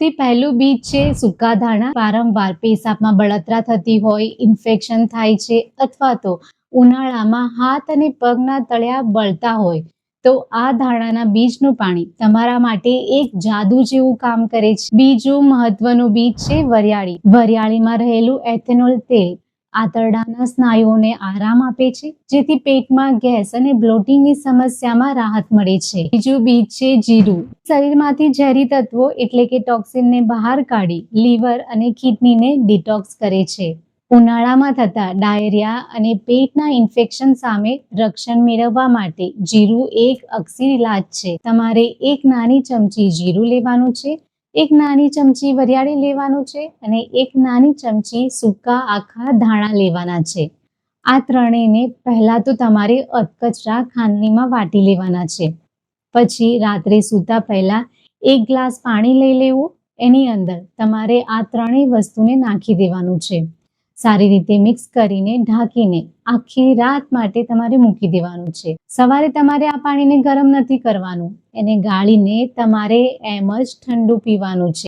સૌથી પહેલું બીજ છે સૂકા ધાણા. વારંવાર પેશાબમાં બળતરા થતી હોય, ઇન્ફેક્શન થાય છે અથવા તો ઉનાળામાં હાથ અને પગના તળિયા બળતા હોય તો આ ધાણાના બીજનું પાણી તમારા માટે એક જાદુ જેવું કામ કરે છે. બીજું મહત્વનું બીજ છે વરિયાળી. વરિયાળીમાં રહેલું એથેનોલ તેલ આંતરડાના સ્નાયુઓને આરામ આપે છે, જેથી પેટમાં ગેસ અને બ્લોટિંગની સમસ્યામાં રાહત મળે છે. બીજું બીજ છે જીરું. શરીરમાંથી ઝેરી તત્વો એટલે કે ટોક્સિનને બહાર કાઢી લીવર અને કિડનીને ડિટોક્સ કરે છે. ઉનાળામાં થતા ડાયરિયા અને પેટના ઇન્ફેક્શન સામે રક્ષણ મેળવવા માટે જીરું એક અક્સર ઇલાજ છે. તમારે એક નાની ચમચી જીરું લેવાનું છે, એક નાની ચમચી વરિયાળી લેવાનું છે અને એક નાની ચમચી સૂકા આખા ધાણા લેવાના છે. આ ત્રણેયને પહેલા તો તમારે અધકચરા ખાંડણીમાં વાટી લેવાના છે. પછી રાત્રે સૂતા પહેલા એક ગ્લાસ પાણી લઈ લેવું. એની અંદર તમારે આ ત્રણેય વસ્તુને નાખી દેવાનું છે. સારી રીતે મિક્સ કરીને ઢાંકીને આખી રાત માટે તમારે મૂકી દેવાનું છે. સવારે તમારે આ પાણીને ગરમ નથી કરવાનું, એને ગાળીને તમારે એમ જ ઠંડુ પીવાનું છે.